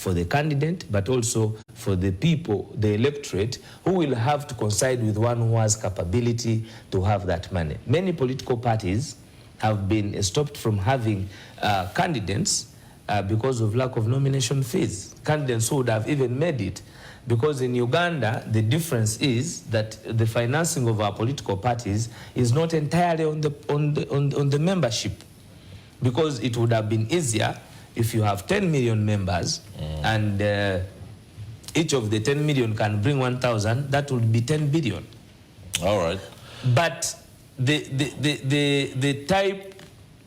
for the candidate, but also for the people, the electorate, who will have to coincide with one who has capability to have that money. Many political parties have been stopped from having candidates because of lack of nomination fees. Candidates who would have even made it. Because in Uganda, the difference is that the financing of our political parties is not entirely on the membership. Because it would have been easier if you have 10 million members and each of the 10 million can bring 1,000, that would be 10 billion. All right. But the type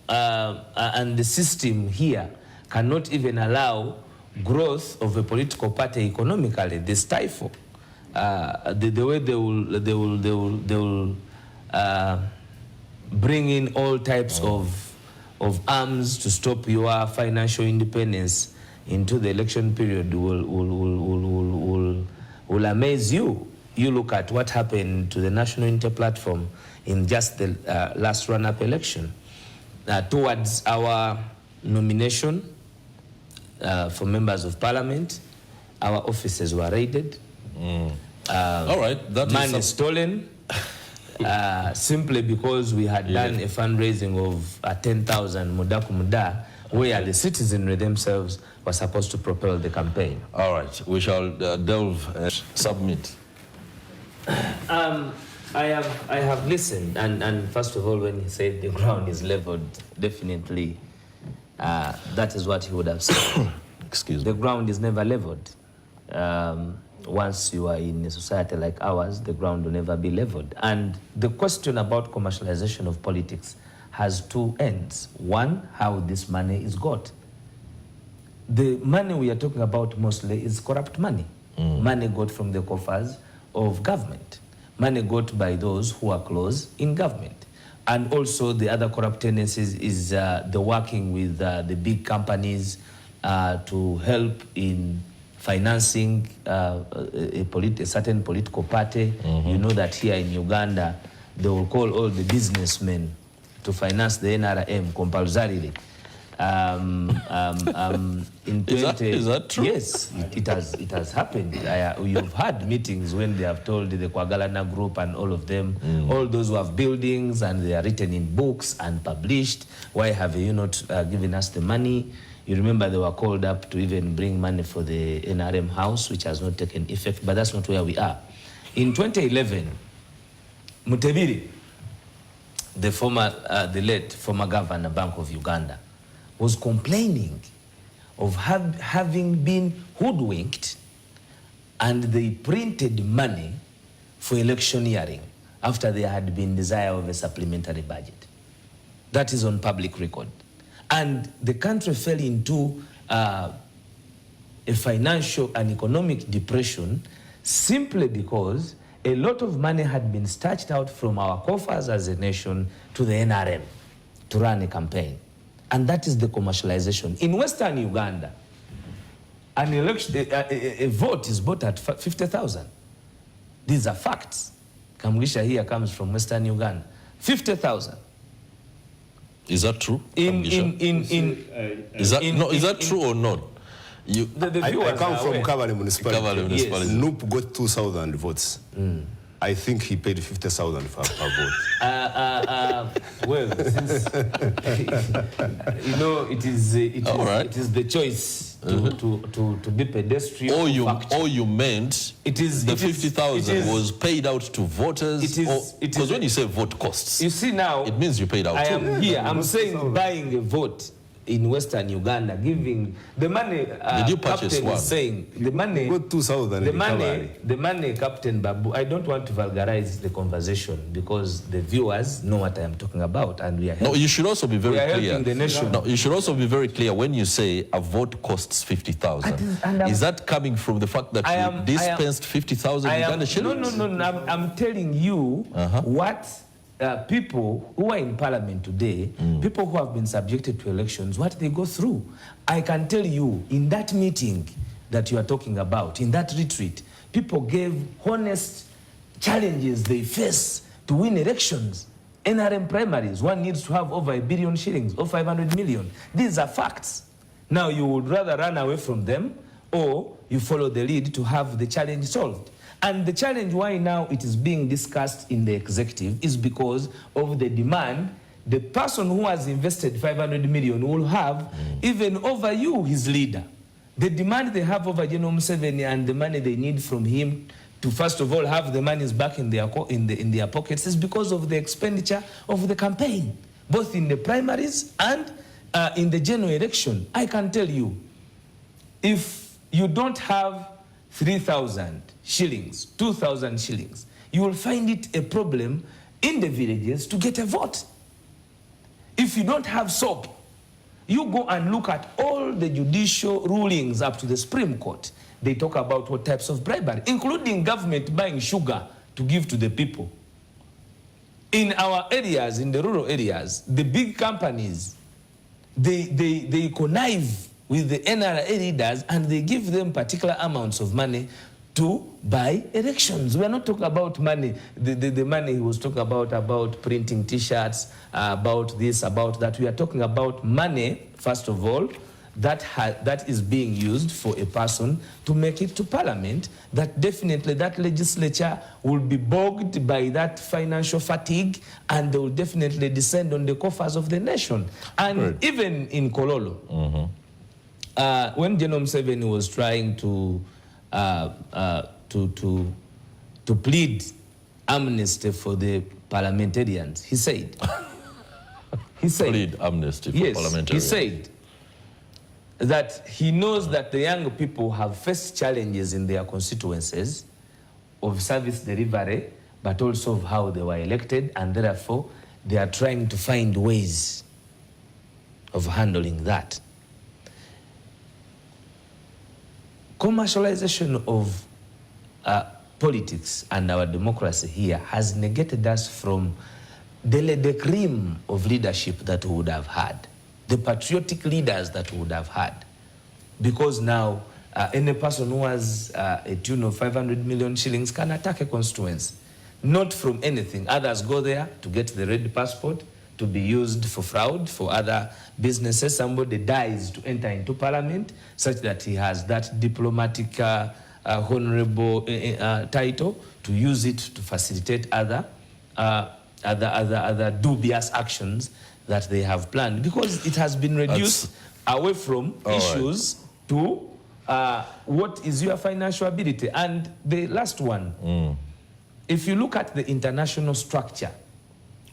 and the system here cannot even allow growth of a political party economically. They stifle the way they will bring in all types of arms to stop your financial independence into the election period will amaze you. You look at what happened to the National Unity Platform in just the last run-up election. Towards our nomination for members of parliament, our offices were raided. All right, that money stolen, simply because we had done a fundraising of 10,000 Mudaku Muda, where the citizenry themselves were supposed to propel the campaign. All right, we shall delve and submit. I have listened, and first of all, when he said the ground is leveled, definitely that is what he would have said. Excuse me. The ground is never leveled. Once you are in a society like ours, the ground will never be leveled. And the question about commercialization of politics has two ends. One, how this money is got. The money we are talking about mostly is corrupt money. Money got from the coffers of government. Money got by those who are close in government. And also the other corrupt tendencies is the working with the big companies to help in financing a certain political party. You know that here in Uganda, they will call all the businessmen to finance the NRM compulsorily. Is that true? Yes, it has happened. You've had meetings when they have told the Kwagalana group and all of them, all those who have buildings and they are written in books and published, why have you not given us the money? You remember they were called up to even bring money for the NRM house, which has not taken effect, but that's not where we are. In 2011, Mutebiri, the late former governor, Bank of Uganda, was complaining of having been hoodwinked, and they printed money for electioneering after there had been desire of a supplementary budget. That is on public record. And the country fell into a financial and economic depression simply because a lot of money had been snatched out from our coffers as a nation to the NRM to run a campaign. And that is the commercialization. In Western Uganda, an election, a vote is bought at 50,000. These are facts. Kamgisha here comes from Western Uganda. 50,000. Is that true? Is that true or not? I come from Kabale municipality. Yes. Noop got 2,000 votes. I think he paid 50,000 per vote. Well, since you know, it is the choice to be pedestrian. Or you meant the 50,000 was paid out to voters. Because when you say vote costs, you see now, it means you paid out. I'm saying buying a vote in Western Uganda, giving the money. Did you purchase one? Is saying the money. Got 2,000. The money, Captain Babu. I don't want to vulgarize the conversation because the viewers know what I am talking about, and we are. No, you should also be very clear. Helping the nation. No, you should also be very clear when you say a vote costs 50,000. Is that coming from the fact that you dispensed 50,000 Uganda shillings? No. I'm telling you what. People who are in parliament today, people who have been subjected to elections, what they go through. I can tell you, in that meeting that you are talking about, in that retreat, people gave honest challenges they face to win elections. NRM primaries, one needs to have over 1 billion shillings or 500 million. These are facts. Now, you would rather run away from them or you follow the lead to have the challenge solved. And the challenge why now it is being discussed in the executive is because of the demand. The person who has invested 500 million will have even over you, his leader. The demand they have over General Museveni and the money they need from him to first of all have the monies back in their pockets is because of the expenditure of the campaign, both in the primaries and in the general election. I can tell you, if you don't have 3,000 shillings, 2,000 shillings, you will find it a problem in the villages to get a vote. If you don't have soap, you go and look at all the judicial rulings up to the Supreme Court. They talk about what types of bribery, including government buying sugar to give to the people. In our areas, in the rural areas, the big companies, they connive with the NRA leaders and they give them particular amounts of money to buy elections. We are not talking about money, the money he was talking about printing T-shirts, about this, about that. We are talking about money, first of all, that is being used for a person to make it to parliament, that definitely that legislature will be bogged by that financial fatigue and they will definitely descend on the coffers of the nation. And right. Even in Kololo, when General Museveni was trying to plead amnesty for the parliamentarians, he said, plead amnesty for parliamentarians. He said that he knows that the young people have faced challenges in their constituencies of service delivery, but also of how they were elected, and therefore they are trying to find ways of handling that. Commercialization of politics and our democracy here has negated us from the cream of leadership that we would have had, the patriotic leaders that we would have had. Because now any person who has a tune of 500 million shillings can attack a constituency, not from anything. Others go there to get the red passport, to be used for fraud, for other businesses. Somebody dies to enter into parliament such that he has that diplomatic honorable title to use it to facilitate other dubious actions that they have planned, because it has been reduced away from issues to what is your financial ability. And the last one, if you look at the international structure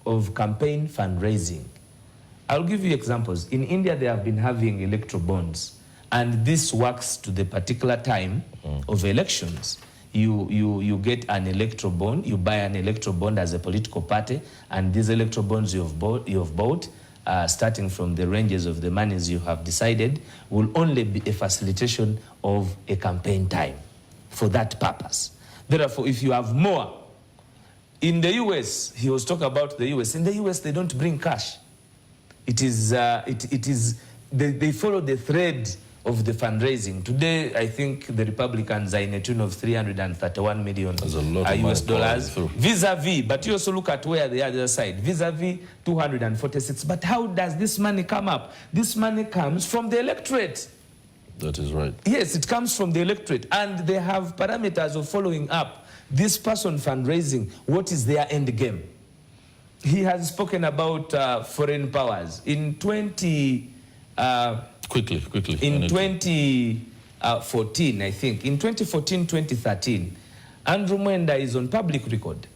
of campaign fundraising, I'll give you examples. In India, they have been having electoral bonds, and this works to the particular time of elections. You get an electoral bond, you buy an electoral bond as a political party, and these electoral bonds you have bought, starting from the ranges of the monies you have decided, will only be a facilitation of a campaign time for that purpose. Therefore, if you have more, in the US, he was talking about the US. In the US, they don't bring cash. It is, they follow the thread of the fundraising. Today, I think the Republicans are in a tune of 331 million US dollars vis-a-vis, but you also look at where they are the other side, vis-a-vis 246. But how does this money come up? This money comes from the electorate. That is right. Yes, it comes from the electorate, and they have parameters of following up this person fundraising. What is their end game? He has spoken about foreign powers. In 2014, I think, in 2014, 2013, Andrew Mwenda is on public record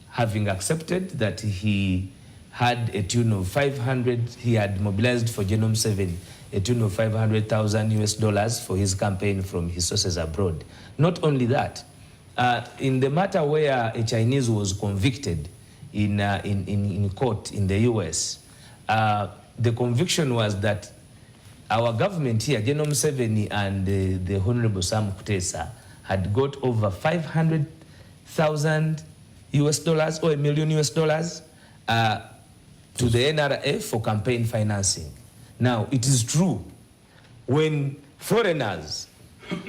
having accepted that he had a tune of 500, he had mobilized for Genome 7, a tune of 500,000 US dollars for his campaign from his sources abroad. Not only that, in the matter where a Chinese was convicted in court in the US, the conviction was that our government here, Genome 7 and the Honorable Sam Kutesa, had got over 500,000 US dollars or $1 million US dollars to the NRA for campaign financing. Now, it is true, when foreigners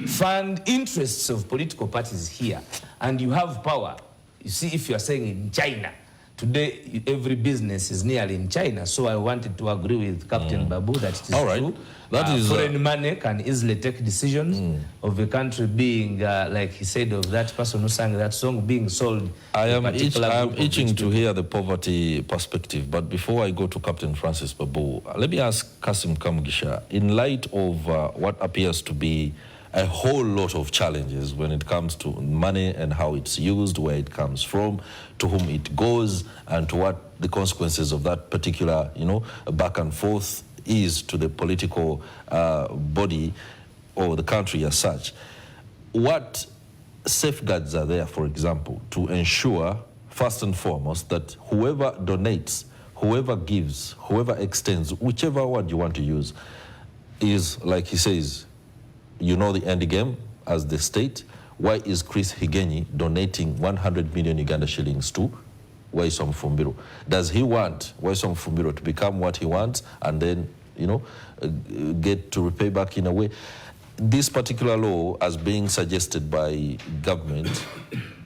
fund interests of political parties here and you have power, you see, if you are saying in China, Today, every business is nearly in China, so I wanted to agree with Captain Babu that it is true. That is foreign money can easily take decisions of a country being, like he said, of that person who sang that song, being sold. I am itching to hear the poverty perspective, but before I go to Captain Francis Babu, let me ask Kasim Kamugisha, in light of what appears to be a whole lot of challenges when it comes to money and how it's used, where it comes from, to whom it goes, and to what the consequences of that particular, back and forth is to the political body or the country as such. What safeguards are there, for example, to ensure, first and foremost, that whoever donates, whoever gives, whoever extends, whichever word you want to use, is, like he says, the end game as the state. Why is Chris Higenyi donating 100 million Uganda shillings to Waiswa Mufumbiro? Does he want Waiswa Mufumbiro to become what he wants and then, get to repay back in a way? This particular law, as being suggested by government,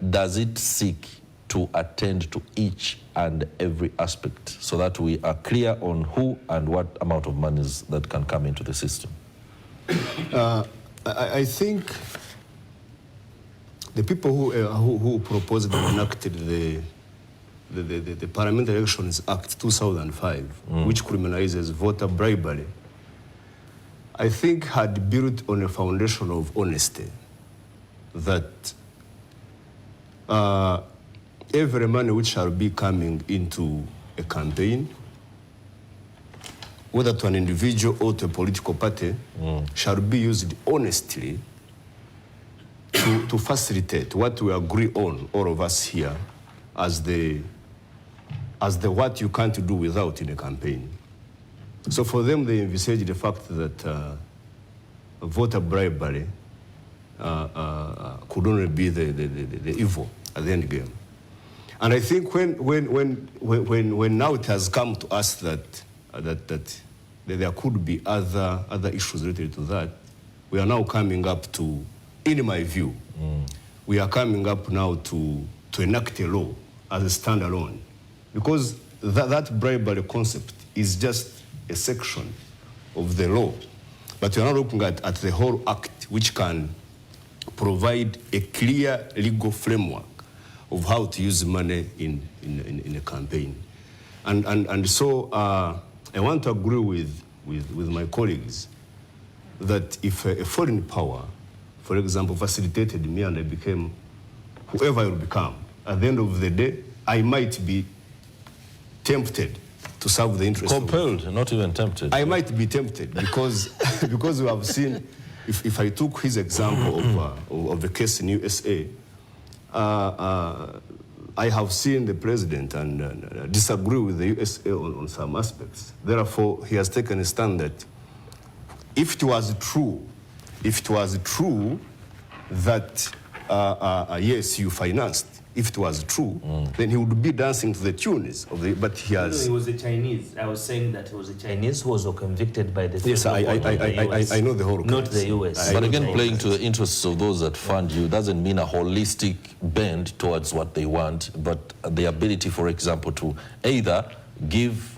does it seek to attend to each and every aspect so that we are clear on who and what amount of monies that can come into the system? I think the people who proposed and enacted the Parliamentary Elections Act 2005, which criminalizes voter bribery, I think had built on a foundation of honesty that every money which shall be coming into a campaign, whether to an individual or to a political party, shall be used honestly to facilitate what we agree on, all of us here, as the what you can't do without in a campaign. So for them, they envisage the fact that voter bribery could only be the evil at the end game. And I think when now it has come to us that there could be other issues related to that, we are now coming up to, in my view, we are coming up now to enact a law as a standalone, because that bribery concept is just a section of the law, but we are now looking at the whole act, which can provide a clear legal framework of how to use money in a campaign. And so I want to agree with my colleagues that if a foreign power, for example, facilitated me and I became whoever I will become, at the end of the day, I might be tempted to serve the interest. Compelled, not even tempted. I might be tempted because we have seen, if I took his example of the case in USA, I have seen the president and disagree with the USA on some aspects. Therefore, he has taken a stand that if it was true that yes, you financed, if it was true, then he would be dancing to the tunes of the. But he has. No, he was a Chinese. I was saying that he was a Chinese who was convicted by the. Yes, I know the whole case. Not the US. But again, playing to the interests of those that fund you doesn't mean a holistic bend towards what they want, but the ability, for example, to either give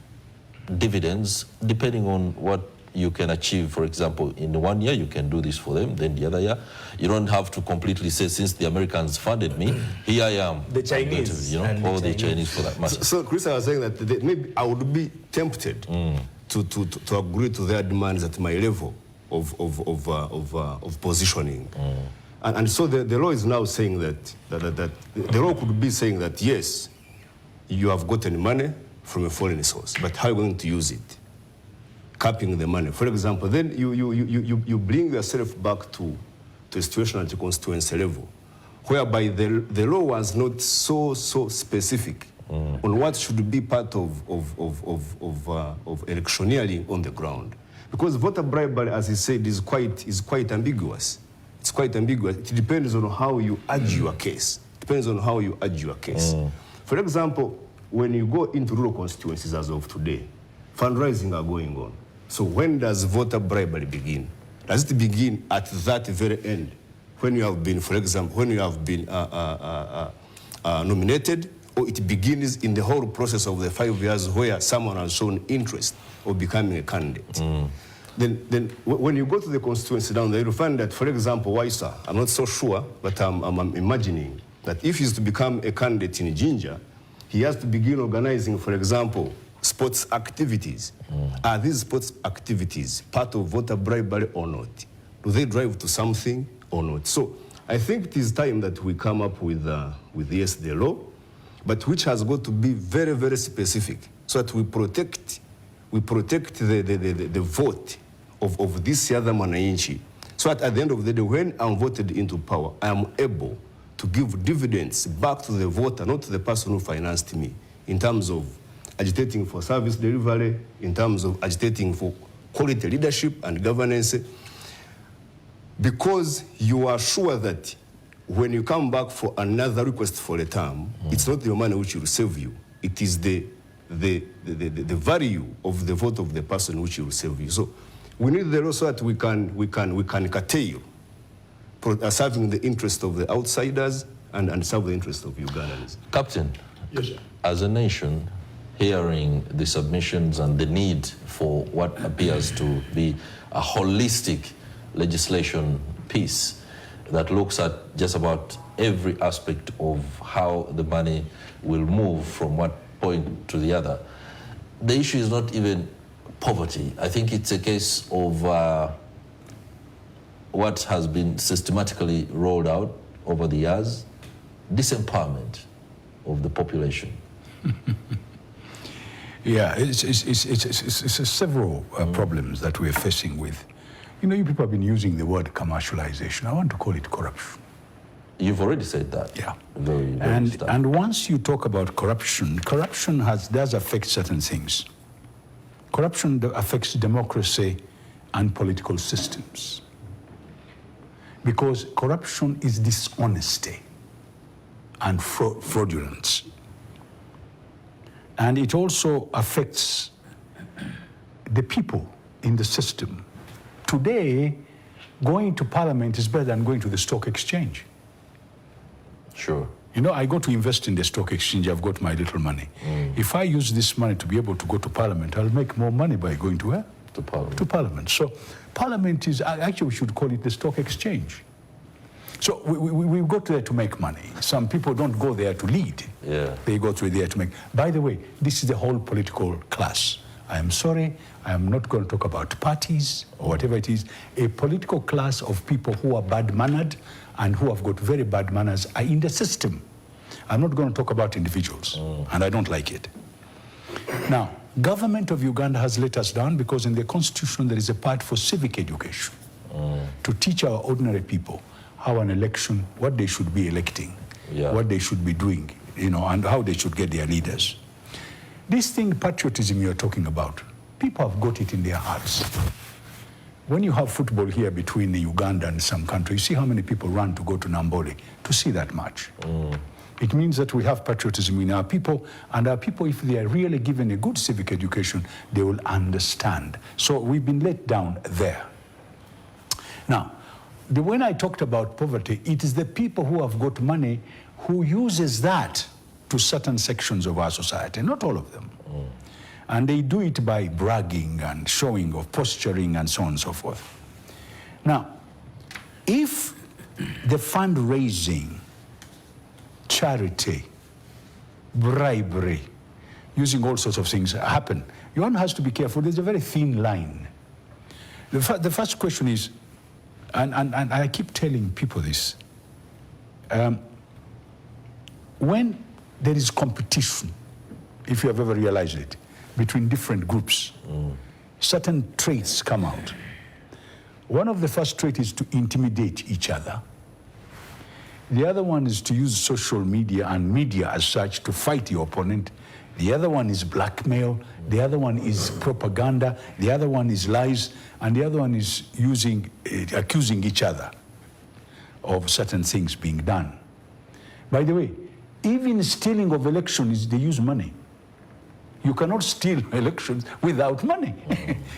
dividends depending on what you can achieve. For example, in 1 year you can do this for them, then the other year you don't have to completely say, since the Americans funded me, here I am. The Chinese, or the Chinese for that matter. So Chris, I was saying that maybe I would be tempted to agree to their demands at my level of positioning. And so the law is now saying that the law could be saying that yes, you have gotten money from a foreign source, but how are you going to use it? Capping the money. For example, then you bring yourself back to a situation at the constituency level, whereby the law was not so specific on what should be part of electioneering on the ground. Because voter bribery, as he said, is quite ambiguous. It's quite ambiguous. It depends on how you argue your case. It depends on how you argue your case. For example, when you go into rural constituencies as of today, fundraising are going on. So when does voter bribery begin? Does it begin at that very end, when you have been, for example, when you have been nominated, or it begins in the whole process of the 5 years where someone has shown interest of becoming a candidate. Then when you go to the constituency down there, you'll find that, for example, Waiswa, I'm not so sure, but I'm imagining that if he's to become a candidate in Jinja, he has to begin organizing, for example, sports activities. Are these sports activities part of voter bribery or not? Do they drive to something or not? So I think it is time that we come up with yes, the law, but which has got to be very, very specific so that we protect the vote of this other mwananchi, so that at the end of the day, when I'm voted into power, I am able to give dividends back to the voter, not to the person who financed me, in terms of agitating for service delivery, in terms of agitating for quality leadership and governance, because you are sure that when you come back for another request for a term, it's not your money which will save you. It is the value of the vote of the person which will save you. So we need the law so that we can curtail serving the interest of the outsiders and serve the interest of Ugandans. Captain, yes, sir. As a nation, hearing the submissions and the need for what appears to be a holistic legislation piece that looks at just about every aspect of how the money will move from what point to the other. The issue is not even poverty. I think it's a case of what has been systematically rolled out over the years, disempowerment of the population. Yeah, it's several problems that we're facing with. You know, you people have been using the word commercialization. I want to call it corruption. You've already said that. Yeah. Very and once you talk about corruption, corruption does affect certain things. Corruption affects democracy and political systems. Because corruption is dishonesty and fraudulence. And it also affects the people in the system. Today, going to parliament is better than going to the stock exchange. Sure. You know, I go to invest in the stock exchange, I've got my little money. If I use this money to be able to go to parliament, I'll make more money by going to where? To parliament. To parliament. So parliament is, actually we should call it the stock exchange. So we go there to make money. Some people don't go there to lead. Yeah. They go there to make. By the way, this is the whole political class. I am sorry, I am not going to talk about parties or whatever it is. A political class of people who are bad-mannered and who have got very bad manners are in the system. I'm not going to talk about individuals, and I don't like it. Now, government of Uganda has let us down because in the constitution there is a part for civic education to teach our ordinary people how an election, what they should be electing, what they should be doing, you know, and how they should get their leaders. This thing, patriotism you're talking about, people have got it in their hearts. When you have football here between Uganda and some countries, you see how many people run to go to Nambole to see that match. It means that we have patriotism in our people, and our people, if they are really given a good civic education, they will understand. So we've been let down there. Now, when I talked about poverty, it is the people who have got money who uses that to certain sections of our society, not all of them. And they do it by bragging and showing of posturing and so on and so forth. Now, if the fundraising, charity, bribery, using all sorts of things happen, one has to be careful. There's a very thin line. The first question is, and I keep telling people this, when there is competition, if you have ever realized it, between different groups, certain traits come out. One of the first traits is to intimidate each other. The other one is to use social media and media as such to fight your opponent. The other one is blackmail. The other one is propaganda. The other one is lies. And the other one is accusing each other of certain things being done. By the way, even stealing of elections, they use money. You cannot steal elections without money.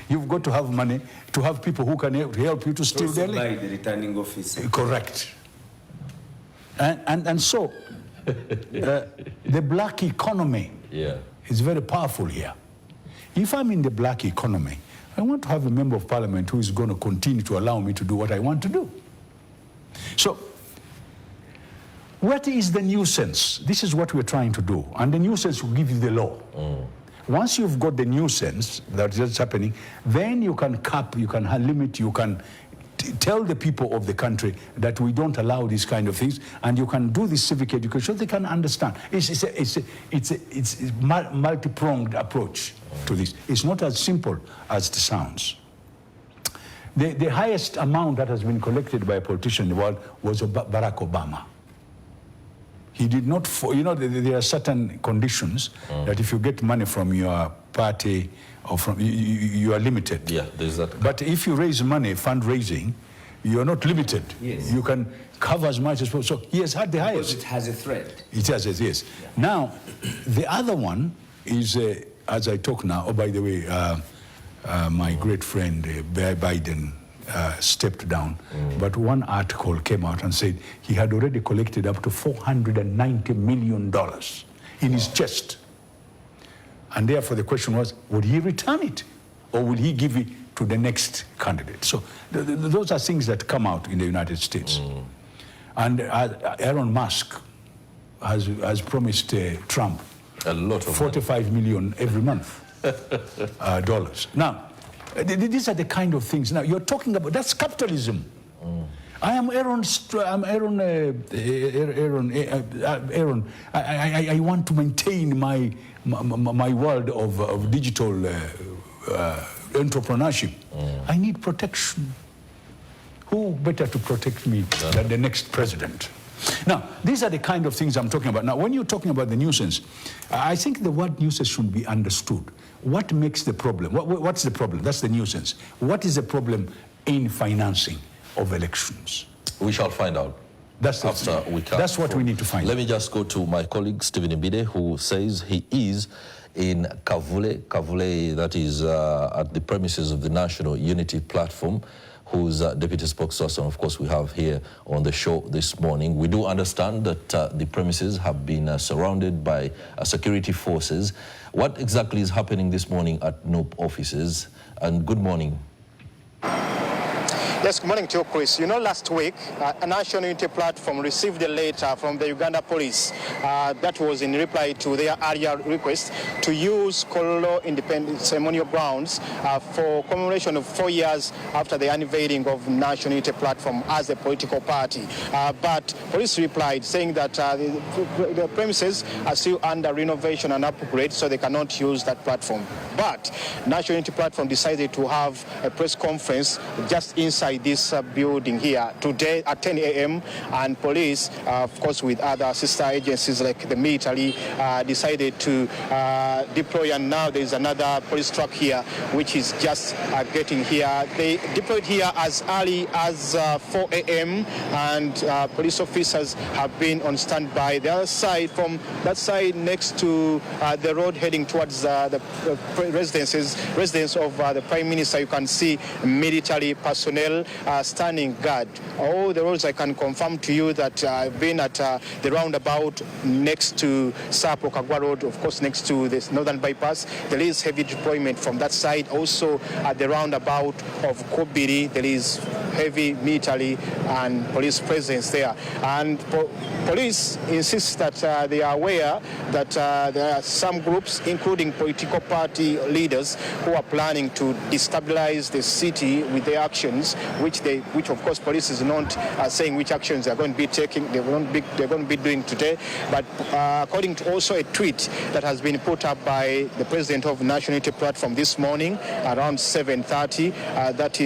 You've got to have money to have people who can help you to steal the election. By the returning officer. Correct. And so the black economy is very powerful here. If I'm in the black economy, I want to have a member of parliament who is going to continue to allow me to do what I want to do. So, what is the nuisance? This is what we're trying to do. And the nuisance will give you the law. Once you've got the nuisance that is happening, then you can cap, you can limit, you can tell the people of the country that we don't allow these kind of things, and you can do this civic education so they can understand. It's a multi-pronged approach to this. It's not as simple as it sounds. The highest amount that has been collected by a politician in the world was Barack Obama. He did not, there are certain conditions that if you get money from your party or from, you are limited. Yeah, there's that. But if you raise money, fundraising, you are not limited. Yes. You can cover as much as possible. So he has had the highest. Because it has a thread. It has, yes. Yeah. Now, the other one is, as I talk now, oh, by the way, my great friend, Biden, stepped down, but one article came out and said he had already collected up to $490 million in his chest. And therefore the question was, would he return it? Or will he give it to the next candidate? So those are things that come out in the United States. And Elon Musk has promised Trump a lot of $45 million every month dollars. Now, these are the kind of things. Now you're talking about that's capitalism. I am Aaron. I want to maintain my world of digital entrepreneurship. I need protection. Who better to protect me than the next president? Now, these are the kind of things I'm talking about. Now, when you're talking about the nuisance, I think the word nuisance should be understood. What makes the problem? What's the problem? That's the nuisance. What is the problem in financing of elections? We shall find out. That's what we need to find. Let me just go to my colleague, Stephen Mbide, who says he is in Kavule. Kavule, that is at the premises of the National Unity Platform, whose deputy spokesperson, of course, we have here on the show this morning. We do understand that the premises have been surrounded by security forces. What exactly is happening this morning at NUP offices? And good morning. Yes, good morning to you, Chris. You know, last week, a National Unity Platform received a letter from the Uganda police that was in reply to their earlier request to use Kololo Independent Ceremonial Grounds for commemoration of 4 years after the unveiling of National Unity Platform as a political party. But police replied saying that the premises are still under renovation and upgrade, so they cannot use that platform. But National Unity Platform decided to have a press conference just inside this building here today at 10 a.m. and police, of course, with other sister agencies like the military, decided to deploy, and now there is another police truck here which is just getting here. They deployed here as early as 4 a.m. and police officers have been on standby. The other side, from that side next to the road heading towards the residence of the Prime Minister, you can see military personnel standing guard. All the roads I can confirm to you that I've been at the roundabout next to Sapo Kagwa Road, of course next to this northern bypass. There is heavy deployment from that side. Also at the roundabout of Kobiri, there is heavy military and police presence there. And police insist that they are aware that there are some groups, including political party leaders, who are planning to destabilize the city with their actions, which of course police is not saying which actions they're going to be taking, they're going to be doing today. But according to also a tweet that has been put up by the president of National Unity Platform this morning around 7:30, that is